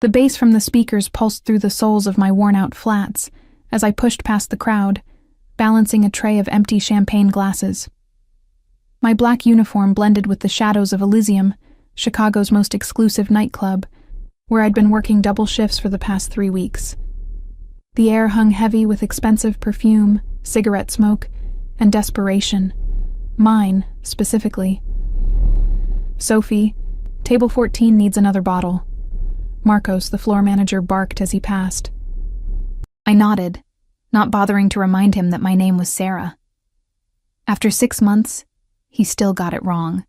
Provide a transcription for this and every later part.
The bass from the speakers pulsed through the soles of my worn-out flats as I pushed past the crowd, balancing a tray of empty champagne glasses. My black uniform blended with the shadows of Elysium, Chicago's most exclusive nightclub, where I'd been working double shifts for the past 3 weeks. The air hung heavy with expensive perfume, cigarette smoke, and desperation. Mine, specifically. "Sophie, table 14 needs another bottle." Marcos, the floor manager, barked as he passed. I nodded, not bothering to remind him that my name was Sarah. After 6 months, he still got it wrong,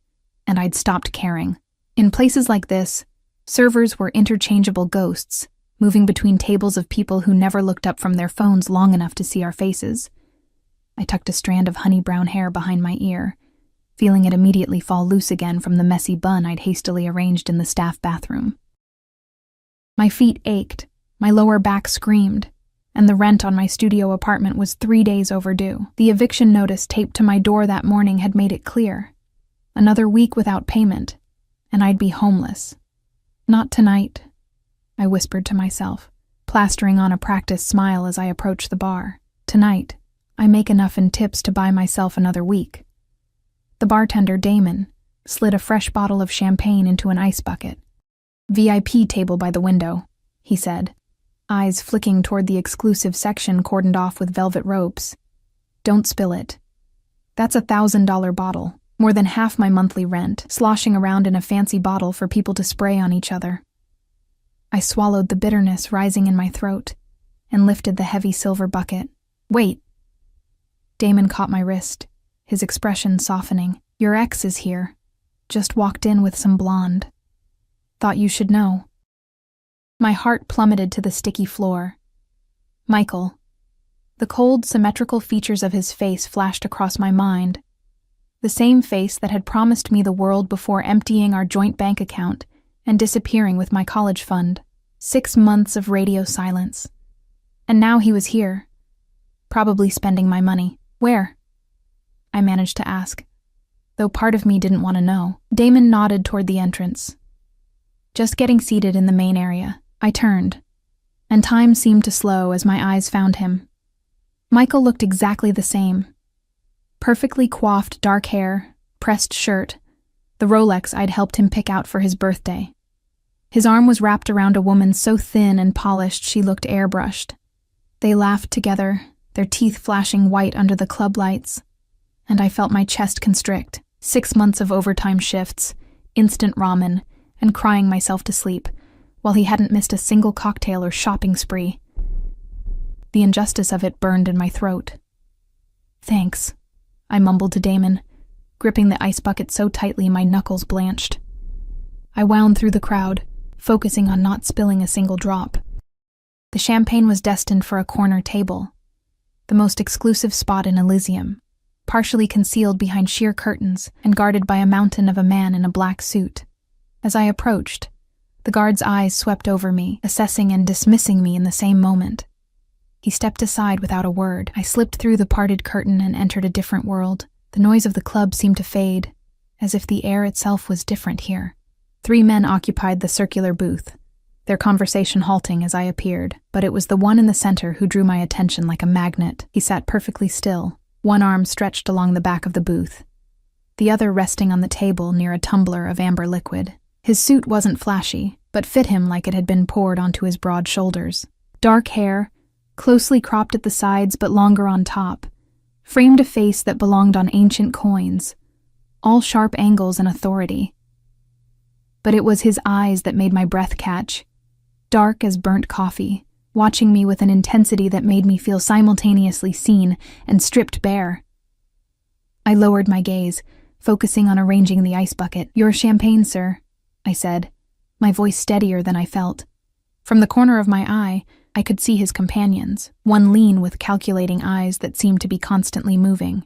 and I'd stopped caring. In places like this, servers were interchangeable ghosts, moving between tables of people who never looked up from their phones long enough to see our faces. I tucked a strand of honey-brown hair behind my ear, feeling it immediately fall loose again from the messy bun I'd hastily arranged in the staff bathroom. My feet ached, my lower back screamed, and the rent on my studio apartment was 3 days overdue. The eviction notice taped to my door that morning had made it clear. Another week without payment, and I'd be homeless. "Not tonight," I whispered to myself, plastering on a practiced smile as I approached the bar. "Tonight, I make enough in tips to buy myself another week." The bartender, Damon, slid a fresh bottle of champagne into an ice bucket. "VIP table by the window," he said, eyes flicking toward the exclusive section cordoned off with velvet ropes. "Don't spill it. That's a $1,000 bottle, more than half my monthly rent, sloshing around in a fancy bottle for people to spray on each other." I swallowed the bitterness rising in my throat and lifted the heavy silver bucket. "Wait." Damon caught my wrist, his expression softening. "Your ex is here. Just walked in with some blonde. Thought you should know." My heart plummeted to the sticky floor. Michael. The cold, symmetrical features of his face flashed across my mind. The same face that had promised me the world before emptying our joint bank account and disappearing with my college fund. 6 months of radio silence. And now he was here. Probably spending my money. "Where?" I managed to ask, though part of me didn't want to know. Damon nodded toward the entrance. "Just getting seated in the main area." I turned, and time seemed to slow as my eyes found him. Michael looked exactly the same. Perfectly coiffed dark hair, pressed shirt, the Rolex I'd helped him pick out for his birthday. His arm was wrapped around a woman so thin and polished she looked airbrushed. They laughed together, their teeth flashing white under the club lights, and I felt my chest constrict. 6 months of overtime shifts, instant ramen, and crying myself to sleep, while he hadn't missed a single cocktail or shopping spree. The injustice of it burned in my throat. "Thanks," I mumbled to Damon, gripping the ice bucket so tightly my knuckles blanched. I wound through the crowd, focusing on not spilling a single drop. The champagne was destined for a corner table, the most exclusive spot in Elysium, partially concealed behind sheer curtains and guarded by a mountain of a man in a black suit. As I approached, the guard's eyes swept over me, assessing and dismissing me in the same moment. He stepped aside without a word. I slipped through the parted curtain and entered a different world. The noise of the club seemed to fade, as if the air itself was different here. 3 men occupied the circular booth, their conversation halting as I appeared, but it was the one in the center who drew my attention like a magnet. He sat perfectly still, one arm stretched along the back of the booth, the other resting on the table near a tumbler of amber liquid. His suit wasn't flashy, but fit him like it had been poured onto his broad shoulders. Dark hair, closely cropped at the sides but longer on top, framed a face that belonged on ancient coins, all sharp angles and authority. But it was his eyes that made my breath catch, dark as burnt coffee, watching me with an intensity that made me feel simultaneously seen and stripped bare. I lowered my gaze, focusing on arranging the ice bucket. "Your champagne, sir," I said, my voice steadier than I felt. From the corner of my eye, I could see his companions, one lean with calculating eyes that seemed to be constantly moving,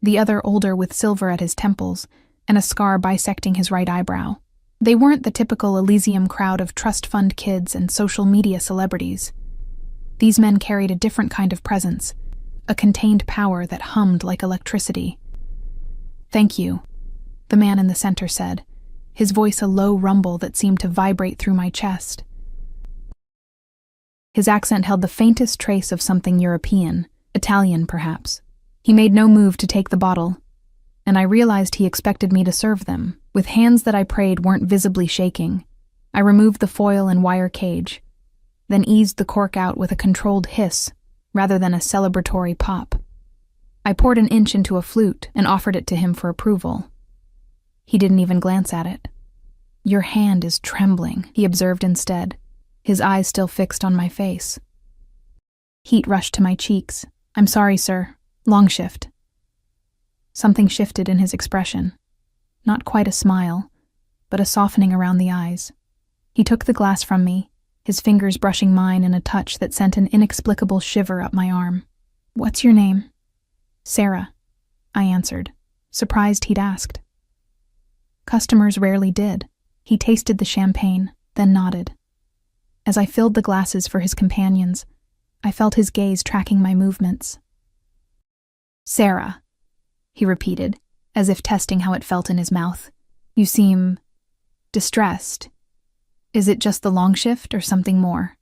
the other older with silver at his temples and a scar bisecting his right eyebrow. They weren't the typical Elysium crowd of trust fund kids and social media celebrities. These men carried a different kind of presence, a contained power that hummed like electricity. "Thank you," the man in the center said, his voice a low rumble that seemed to vibrate through my chest. His accent held the faintest trace of something European, Italian perhaps. He made no move to take the bottle, and I realized he expected me to serve them. With hands that I prayed weren't visibly shaking, I removed the foil and wire cage, then eased the cork out with a controlled hiss rather than a celebratory pop. I poured an inch into a flute and offered it to him for approval. He didn't even glance at it. "Your hand is trembling," he observed instead, his eyes still fixed on my face. Heat rushed to my cheeks. "I'm sorry, sir. Long shift." Something shifted in his expression. Not quite a smile, but a softening around the eyes. He took the glass from me, his fingers brushing mine in a touch that sent an inexplicable shiver up my arm. "What's your name?" "Sarah," I answered, surprised he'd asked. Customers rarely did. He tasted the champagne, then nodded. As I filled the glasses for his companions, I felt his gaze tracking my movements. "Sarah," he repeated, as if testing how it felt in his mouth. "You seem distressed. Is it just the long shift or something more?"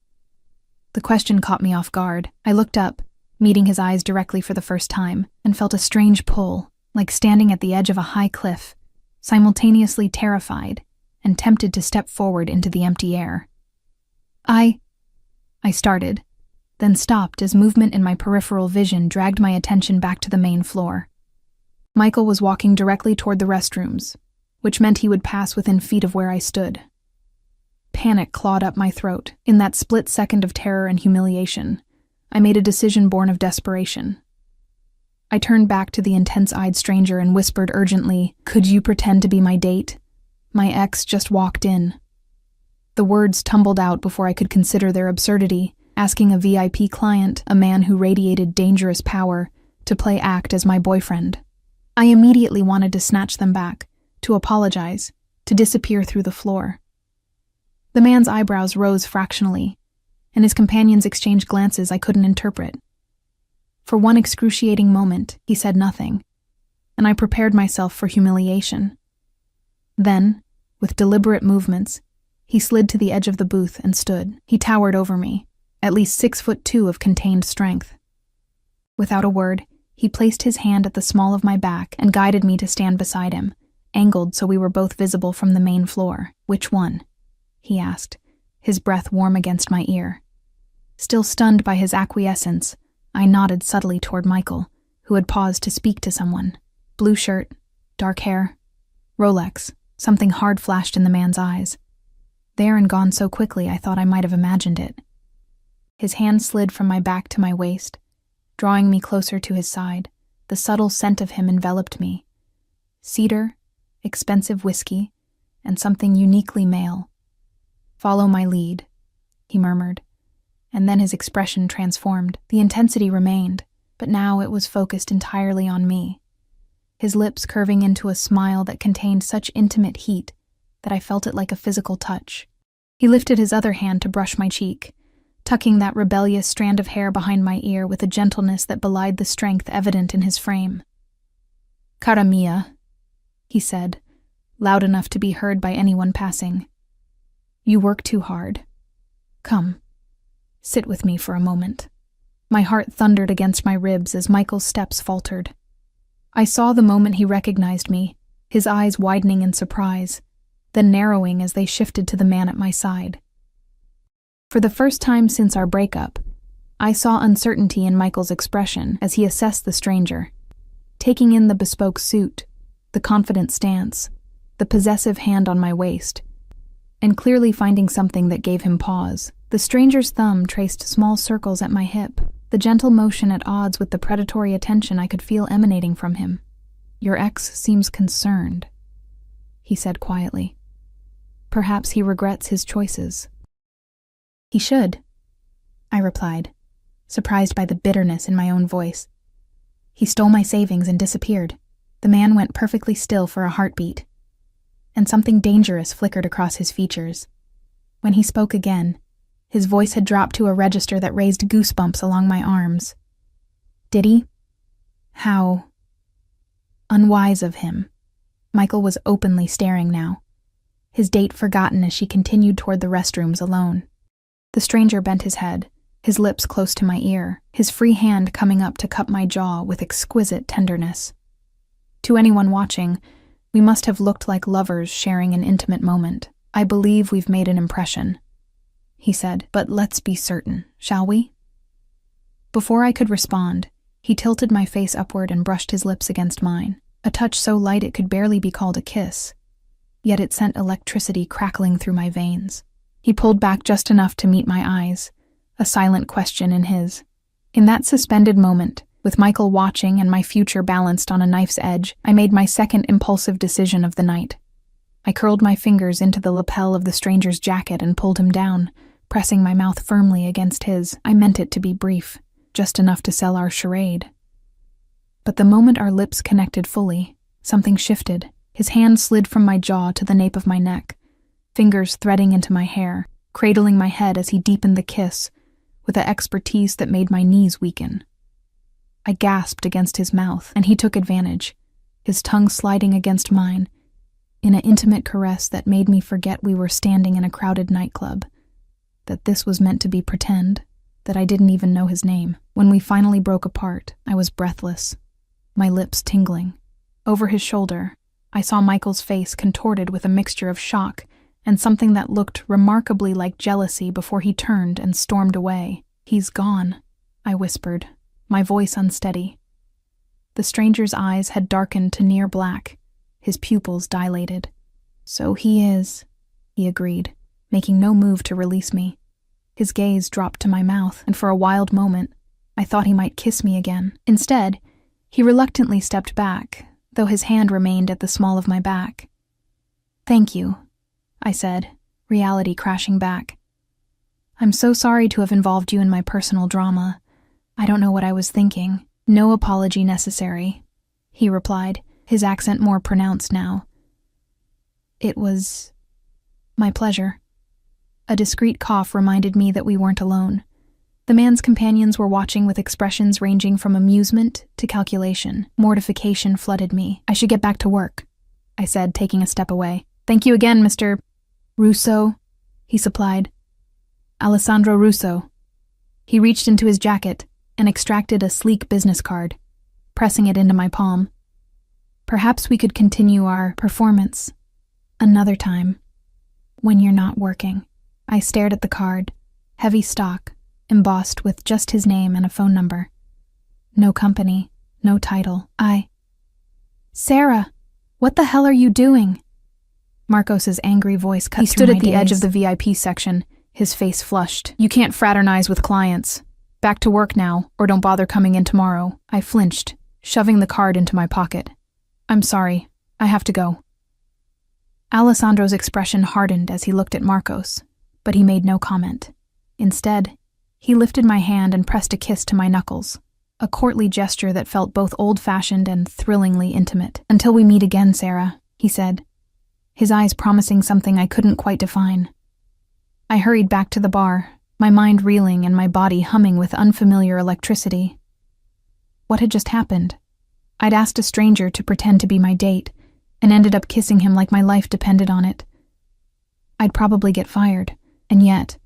The question caught me off guard. I looked up, meeting his eyes directly for the first time, and felt a strange pull, like standing at the edge of a high cliff, simultaneously terrified and tempted to step forward into the empty air. I started, then stopped as movement in my peripheral vision dragged my attention back to the main floor. Michael was walking directly toward the restrooms, which meant he would pass within feet of where I stood. Panic clawed up my throat. In that split second of terror and humiliation, I made a decision born of desperation. I turned back to the intense-eyed stranger and whispered urgently, "Could you pretend to be my date? My ex just walked in." The words tumbled out before I could consider their absurdity, asking a VIP client, a man who radiated dangerous power, to play act as my boyfriend. I immediately wanted to snatch them back, to apologize, to disappear through the floor. The man's eyebrows rose fractionally, and his companions exchanged glances I couldn't interpret. For one excruciating moment, he said nothing, and I prepared myself for humiliation. Then, with deliberate movements, he slid to the edge of the booth and stood. He towered over me, at least 6'2" of contained strength. Without a word, he placed his hand at the small of my back and guided me to stand beside him, angled so we were both visible from the main floor. "Which one?" he asked, his breath warm against my ear. Still stunned by his acquiescence, I nodded subtly toward Michael, who had paused to speak to someone. Blue shirt, dark hair, Rolex. Something hard flashed in the man's eyes. There and gone so quickly I thought I might have imagined it. His hand slid from my back to my waist, drawing me closer to his side. The subtle scent of him enveloped me. Cedar, expensive whiskey, and something uniquely male. "Follow my lead," he murmured, and then his expression transformed. The intensity remained, but now it was focused entirely on me, his lips curving into a smile that contained such intimate heat that I felt it like a physical touch. He lifted his other hand to brush my cheek, tucking that rebellious strand of hair behind my ear with a gentleness that belied the strength evident in his frame. "Cara mia," he said, loud enough to be heard by anyone passing. "You work too hard. Come, sit with me for a moment." My heart thundered against my ribs as Michael's steps faltered. I saw the moment he recognized me, his eyes widening in surprise, then narrowing as they shifted to the man at my side. For the first time since our breakup, I saw uncertainty in Michael's expression as he assessed the stranger, taking in the bespoke suit, the confident stance, the possessive hand on my waist, and clearly finding something that gave him pause. The stranger's thumb traced small circles at my hip, the gentle motion at odds with the predatory attention I could feel emanating from him. "Your ex seems concerned," he said quietly. "Perhaps he regrets his choices." "He should," I replied, surprised by the bitterness in my own voice. "He stole my savings and disappeared." The man went perfectly still for a heartbeat, and something dangerous flickered across his features. When he spoke again, his voice had dropped to a register that raised goosebumps along my arms. "Did he? How unwise of him." Michael was openly staring now, his date forgotten as she continued toward the restrooms alone. The stranger bent his head, his lips close to my ear, his free hand coming up to cup my jaw with exquisite tenderness. To anyone watching, we must have looked like lovers sharing an intimate moment. I believe we've made an impression, he said, but let's be certain, shall we? Before I could respond, he tilted my face upward and brushed his lips against mine, a touch so light it could barely be called a kiss, yet it sent electricity crackling through my veins. He pulled back just enough to meet my eyes, a silent question in his. In that suspended moment, with Michael watching and my future balanced on a knife's edge, I made my second impulsive decision of the night. I curled my fingers into the lapel of the stranger's jacket and pulled him down, pressing my mouth firmly against his. I meant it to be brief, just enough to sell our charade. But the moment our lips connected fully, something shifted. His hand slid from my jaw to the nape of my neck, fingers threading into my hair, cradling my head as he deepened the kiss, with an expertise that made my knees weaken. I gasped against his mouth, and he took advantage, his tongue sliding against mine, in an intimate caress that made me forget we were standing in a crowded nightclub, that this was meant to be pretend, that I didn't even know his name. When we finally broke apart, I was breathless, my lips tingling. Over his shoulder, I saw Michael's face contorted with a mixture of shock and something that looked remarkably like jealousy before he turned and stormed away. "He's gone," I whispered, my voice unsteady. The stranger's eyes had darkened to near black, his pupils dilated. "So he is," he agreed, making no move to release me. His gaze dropped to my mouth, and for a wild moment, I thought he might kiss me again. Instead, he reluctantly stepped back, though his hand remained at the small of my back. "Thank you," I said, reality crashing back. "I'm so sorry to have involved you in my personal drama. I don't know what I was thinking." "No apology necessary," he replied, his accent more pronounced now. "It was my pleasure." A discreet cough reminded me that we weren't alone. The man's companions were watching with expressions ranging from amusement to calculation. Mortification flooded me. "I should get back to work," I said, taking a step away. "Thank you again, Mr. Russo," he supplied. "Alessandro Russo." He reached into his jacket and extracted a sleek business card, pressing it into my palm. "Perhaps we could continue our performance another time, when you're not working." I stared at the card, heavy stock, embossed with just his name and a phone number. No company, no title. "Sarah, what the hell are you doing?" Marcos's angry voice cut through my daze. He stood at the edge of the VIP section, his face flushed. "You can't fraternize with clients. Back to work now, or don't bother coming in tomorrow." I flinched, shoving the card into my pocket. "I'm sorry, I have to go." Alessandro's expression hardened as he looked at Marcos, but he made no comment. Instead, he lifted my hand and pressed a kiss to my knuckles, a courtly gesture that felt both old-fashioned and thrillingly intimate. "Until we meet again, Sarah," he said, his eyes promising something I couldn't quite define. I hurried back to the bar, my mind reeling and my body humming with unfamiliar electricity. What had just happened? I'd asked a stranger to pretend to be my date, and ended up kissing him like my life depended on it. I'd probably get fired, and yet,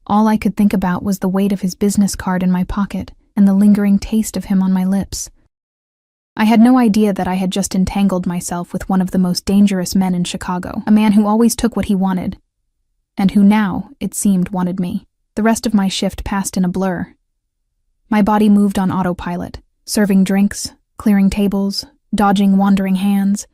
all I could think about was the weight of his business card in my pocket and the lingering taste of him on my lips. I had no idea that I had just entangled myself with one of the most dangerous men in Chicago, a man who always took what he wanted, and who now, it seemed, wanted me. The rest of my shift passed in a blur. My body moved on autopilot, serving drinks, clearing tables, dodging wandering hands,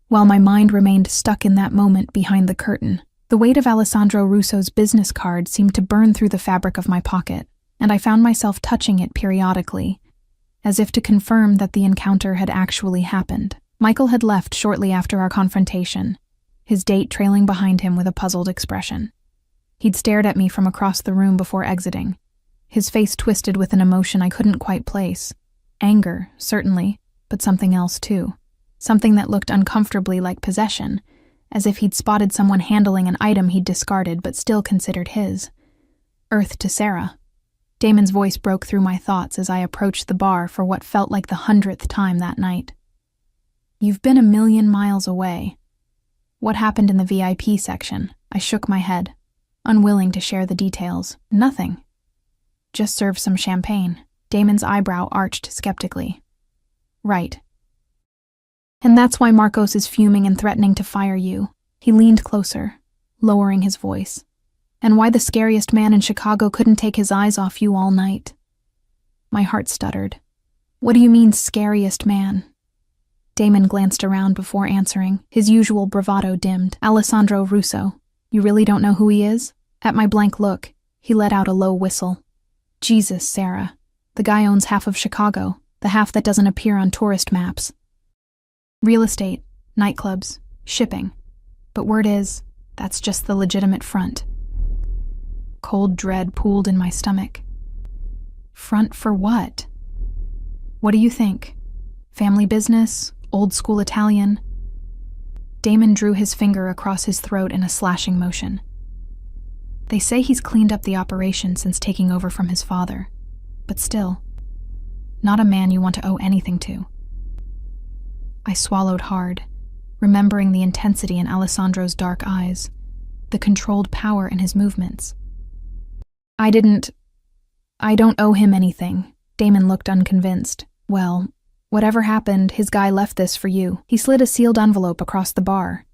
while my mind remained stuck in that moment behind the curtain. The weight of Alessandro Russo's business card seemed to burn through the fabric of my pocket, and I found myself touching it periodically, as if to confirm that the encounter had actually happened. Michael had left shortly after our confrontation, his date trailing behind him with a puzzled expression. He'd stared at me from across the room before exiting, his face twisted with an emotion I couldn't quite place. Anger, certainly, but something else too. Something that looked uncomfortably like possession, as if he'd spotted someone handling an item he'd discarded but still considered his. Earth to Sarah. Damon's voice broke through my thoughts as I approached the bar for what felt like the 100th time that night. "You've been a million miles away. What happened in the VIP section?" I shook my head, unwilling to share the details. "Nothing. Just serve some champagne. Damon's eyebrow arched skeptically. Right. And that's why Marcos is fuming and threatening to fire you. He leaned closer, lowering his voice. And why the scariest man in Chicago couldn't take his eyes off you all night. My heart stuttered. What do you mean, scariest man? Damon glanced around before answering, his usual bravado dimmed. Alessandro Russo. You really don't know who he is? At my blank look, he let out a low whistle. Jesus, Sarah. The guy owns half of Chicago, the half that doesn't appear on tourist maps. Real estate, nightclubs, shipping. But word is, that's just the legitimate front. Cold dread pooled in my stomach. Front for what? What do you think? Family business? Old school Italian? Damon drew his finger across his throat in a slashing motion. They say he's cleaned up the operation since taking over from his father. But still, not a man you want to owe anything to. I swallowed hard, remembering the intensity in Alessandro's dark eyes, the controlled power in his movements. I don't owe him anything. Damon looked unconvinced. Well, whatever happened, his guy left this for you. He slid a sealed envelope across the bar.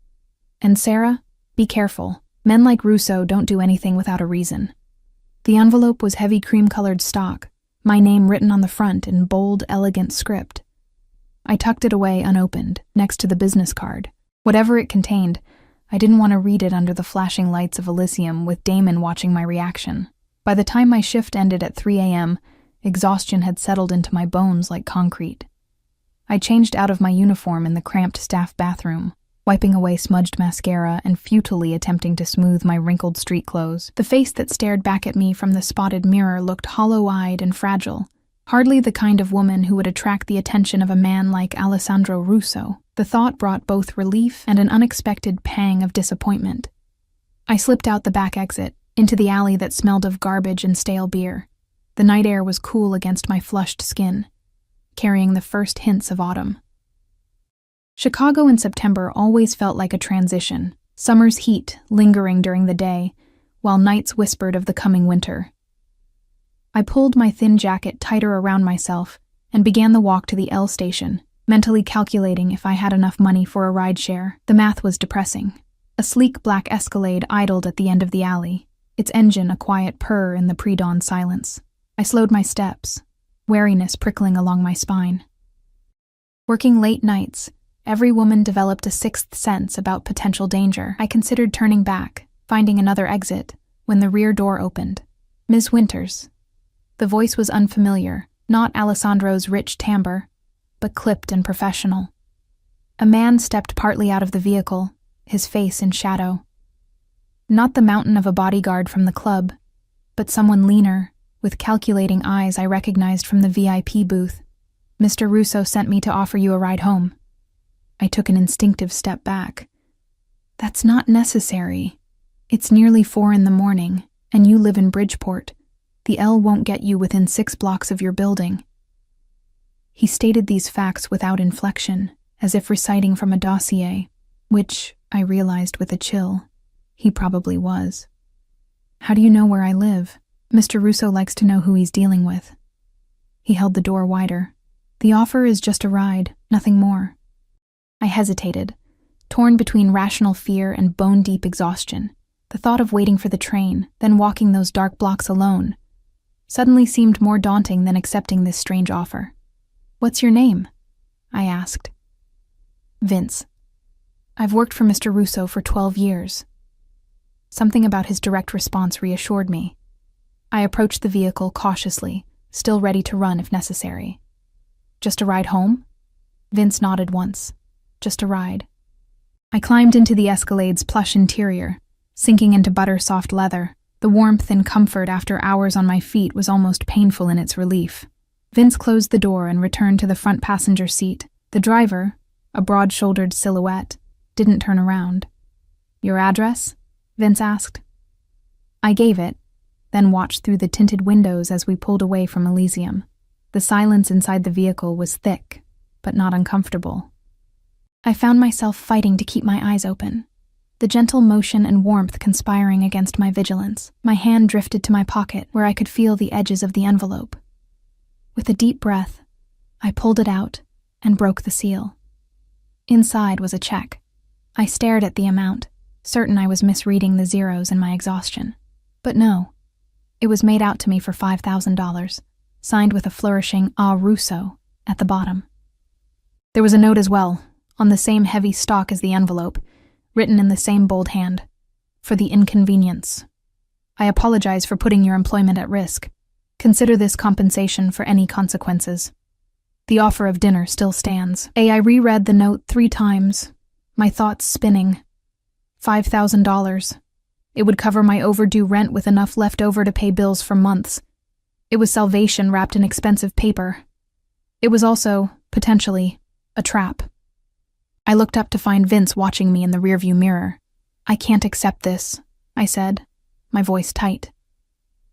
And Sarah, be careful. Men like Russo don't do anything without a reason. The envelope was heavy cream-colored stock, my name written on the front in bold, elegant script. I tucked it away unopened, next to the business card. Whatever it contained, I didn't want to read it under the flashing lights of Elysium with Damon watching my reaction. By the time my shift ended at 3 a.m., exhaustion had settled into my bones like concrete. I changed out of my uniform in the cramped staff bathroom, wiping away smudged mascara and futilely attempting to smooth my wrinkled street clothes. The face that stared back at me from the spotted mirror looked hollow-eyed and fragile, hardly the kind of woman who would attract the attention of a man like Alessandro Russo. The thought brought both relief and an unexpected pang of disappointment. I slipped out the back exit, into the alley that smelled of garbage and stale beer. The night air was cool against my flushed skin, carrying the first hints of autumn. Chicago in September always felt like a transition, summer's heat lingering during the day, while nights whispered of the coming winter. I pulled my thin jacket tighter around myself and began the walk to the L station, mentally calculating if I had enough money for a rideshare. The math was depressing. A sleek black Escalade idled at the end of the alley, its engine a quiet purr in the pre-dawn silence. I slowed my steps, wariness prickling along my spine. Working late nights, every woman developed a sixth sense about potential danger. I considered turning back, finding another exit, when the rear door opened. Ms. Winters. The voice was unfamiliar, not Alessandro's rich timbre, but clipped and professional. A man stepped partly out of the vehicle, his face in shadow. Not the mountain of a bodyguard from the club, but someone leaner, with calculating eyes I recognized from the VIP booth. Mr. Russo sent me to offer you a ride home. I took an instinctive step back. That's not necessary. It's nearly 4 a.m, and you live in Bridgeport. The L won't get you within 6 blocks of your building. He stated these facts without inflection, as if reciting from a dossier, which, I realized with a chill, he probably was. How do you know where I live? Mr. Russo likes to know who he's dealing with. He held the door wider. The offer is just a ride, nothing more. I hesitated, torn between rational fear and bone-deep exhaustion. The thought of waiting for the train, then walking those dark blocks alone, suddenly seemed more daunting than accepting this strange offer. What's your name? I asked. Vince. I've worked for Mr. Russo for 12 years. Something about his direct response reassured me. I approached the vehicle cautiously, still ready to run if necessary. Just a ride home? Vince nodded once. Just a ride. I climbed into the Escalade's plush interior, sinking into butter-soft leather. The warmth and comfort after hours on my feet was almost painful in its relief. Vince closed the door and returned to the front passenger seat. The driver, a broad-shouldered silhouette, didn't turn around. Your address? Vince asked. I gave it, then watched through the tinted windows as we pulled away from Elysium. The silence inside the vehicle was thick, but not uncomfortable. I found myself fighting to keep my eyes open. the gentle motion and warmth conspiring against my vigilance. My hand drifted to my pocket where I could feel the edges of the envelope. With a deep breath, I pulled it out and broke the seal. Inside was a check. I stared at the amount, certain I was misreading the zeros in my exhaustion. But no, it was made out to me for $5,000, signed with a flourishing "A. Russo" at the bottom. There was a note as well, on the same heavy stalk as the envelope, written in the same bold hand. "For the inconvenience. I apologize for putting your employment at risk. Consider this compensation for any consequences. The offer of dinner still stands." I reread the note 3 times, my thoughts spinning. $5,000. It would cover my overdue rent with enough left over to pay bills for months. It was salvation wrapped in expensive paper. It was also, potentially, a trap. I looked up to find Vince watching me in the rearview mirror. "I can't accept this," I said, my voice tight.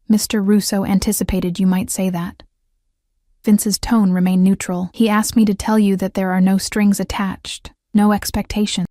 "Mr. Russo anticipated you might say that." Vince's tone remained neutral. "He asked me to tell you that there are no strings attached, no expectations."